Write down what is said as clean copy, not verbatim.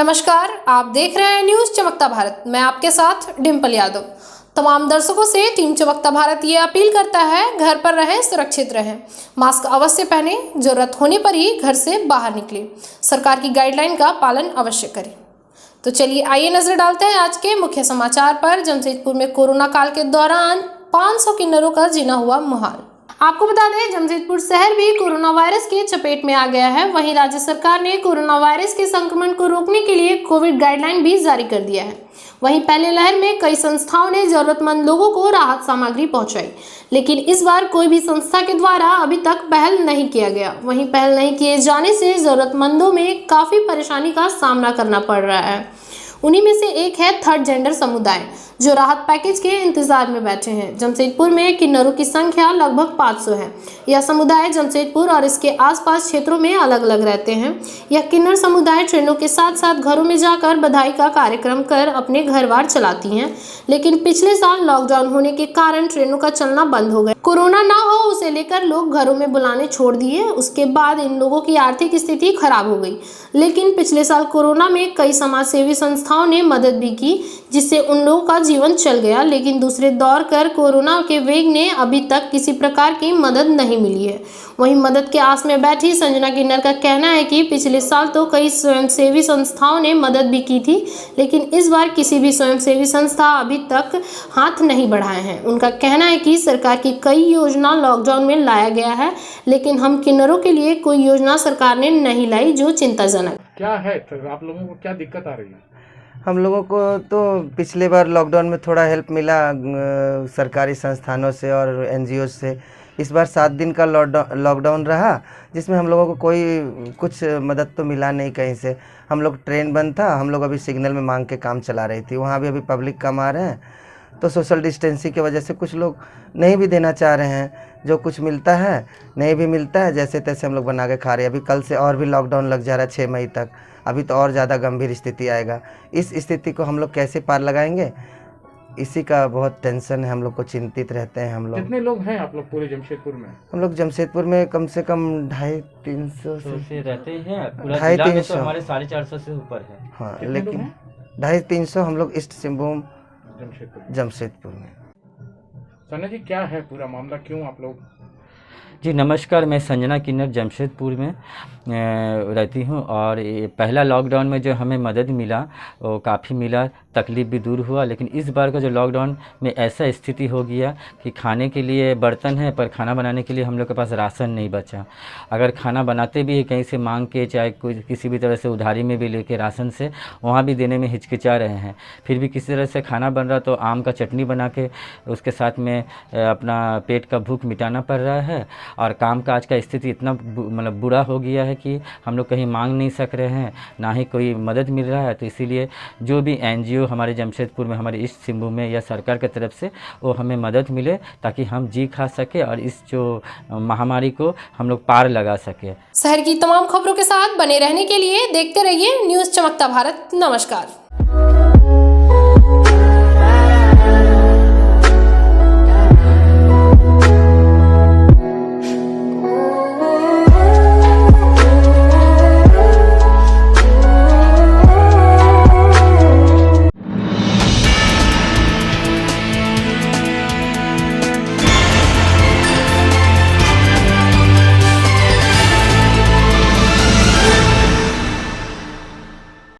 नमस्कार, आप देख रहे हैं न्यूज चमकता भारत। मैं आपके साथ डिम्पल यादव। तमाम दर्शकों से टीम चमकता भारत ये अपील करता है, घर पर रहें, सुरक्षित रहें, मास्क अवश्य पहने, जरूरत होने पर ही घर से बाहर निकलें, सरकार की गाइडलाइन का पालन अवश्य करें। तो चलिए आइए नजर डालते हैं आज के मुख्य समाचार पर। जमशेदपुर में कोरोना काल के दौरान 500 किन्नरों का जीना हुआ मुहाल। आपको बता दें, जमशेदपुर शहर भी कोरोना वायरस के चपेट में आ गया है। वहीं राज्य सरकार ने कोरोना वायरस के संक्रमण को रोकने के लिए कोविड गाइडलाइन भी जारी कर दिया है। वहीं पहले लहर में कई संस्थाओं ने जरूरतमंद लोगों को राहत सामग्री पहुंचाई, लेकिन इस बार कोई भी संस्था के द्वारा अभी तक पहल नहीं किया गया। वहीं पहल नहीं किए जाने से जरूरतमंदों में काफी परेशानी का सामना करना पड़ रहा है। उन्हीं में से एक है थर्ड जेंडर समुदाय, जो राहत पैकेज के इंतजार में बैठे हैं। जमशेदपुर में किन्नरों की संख्या लगभग 500 है। यह समुदाय जमशेदपुर और इसके आसपास क्षेत्रों में अलग अलग रहते हैं। यह किन्नर समुदाय ट्रेनों के साथ साथ घरों में जाकर बधाई का कार्यक्रम कर अपने घरवार चलाती हैं, लेकिन पिछले साल लॉकडाउन होने के कारण ट्रेनों का चलना बंद हो गया। कोरोना ना हो उसे लेकर लोग घरों में बुलाने छोड़ दिए। उसके बाद इन लोगों की आर्थिक स्थिति खराब हो गई, लेकिन पिछले साल कोरोना में कई समाज सेवी संस्थाओं ने मदद भी की, जिससे उन लोगों का जीवन चल गया। लेकिन दूसरे दौर कर कोरोना के वेग ने अभी तक किसी प्रकार की मदद नहीं मिली है। वहीं मदद के आस में बैठी संजना किन्नर का कहना है कि पिछले साल तो कई स्वयंसेवी संस्थाओं ने मदद भी की थी, लेकिन इस बार किसी भी स्वयंसेवी संस्था अभी तक हाथ नहीं बढ़ाए हैं। उनका कहना है कि सरकार की कई योजना लॉकडाउन में लाया गया है, लेकिन हम किन्नरों के लिए कोई योजना सरकार ने नहीं लाई, जो चिंताजनक। क्या है तो आप लोगों को क्या दिक्कत आ रही है? हम लोगों को तो पिछले बार लॉकडाउन में थोड़ा हेल्प मिला सरकारी संस्थानों से और एनजीओ से। इस बार 7 दिन का लॉकडाउन रहा, जिसमें हम लोगों को कोई कुछ मदद तो मिला नहीं कहीं से। हम लोग ट्रेन बंद था, हम लोग अभी सिग्नल में मांग के काम चला रही थी। वहाँ भी अभी पब्लिक कम आ रहे हैं, तो सोशल डिस्टेंसिंग की वजह से कुछ लोग नहीं भी देना चाह रहे हैं। जो कुछ मिलता है नहीं भी मिलता है, जैसे तैसे हम लोग बना के खा रहे हैं। अभी कल से और भी लॉकडाउन लग जा रहा है 6 मई तक। अभी तो और ज़्यादा गंभीर स्थिति आएगा। इस स्थिति को हम लोग कैसे पार लगाएंगे, इसी का बहुत टेंशन है। हम लोग को चिंतित रहते हैं। हम लोग कितने लोग हैं आप लोग पूरे जमशेदपुर में? हम लोग जमशेदपुर में कम से कम 250-300 से रहते हैं। पूरा जिला में तो हमारे 450 से ऊपर है। हाँ, लेकिन 250-300 हम लोग ईस्ट सिंहभूम जमशेदपुर में। संजना जी, क्या है पूरा मामला, क्यों आप लोग? जी नमस्कार, मैं संजना किन्नर जमशेदपुर में रहती हूँ। और ये पहला लॉकडाउन में जो हमें मदद मिला वो काफ़ी मिला, तकलीफ़ भी दूर हुआ। लेकिन इस बार का जो लॉकडाउन में ऐसा स्थिति हो गया कि खाने के लिए बर्तन है, पर खाना बनाने के लिए हम लोग के पास राशन नहीं बचा। अगर खाना बनाते भी है कहीं से मांग के, चाहे कोई किसी भी तरह से उधारी में भी लेके राशन से, वहाँ भी देने में हिचकिचा रहे हैं। फिर भी किसी तरह से खाना बन रहा तो आम का चटनी बना के उसके साथ में अपना पेट का भूख मिटाना पड़ रहा है। और काम काज का स्थिति इतना मतलब बुरा हो गया है कि हम लोग कहीं मांग नहीं सक रहे हैं, ना ही कोई मदद मिल रहा है। तो इसीलिए जो भी एनजीओ हमारे जमशेदपुर में, हमारे ईस्ट सिंहभूम में या सरकार की तरफ से वो हमें मदद मिले, ताकि हम जी खा सके और इस जो महामारी को हम लोग पार लगा सके। शहर की तमाम खबरों के साथ बने रहने के लिए देखते रहिए न्यूज चमकता भारत। नमस्कार।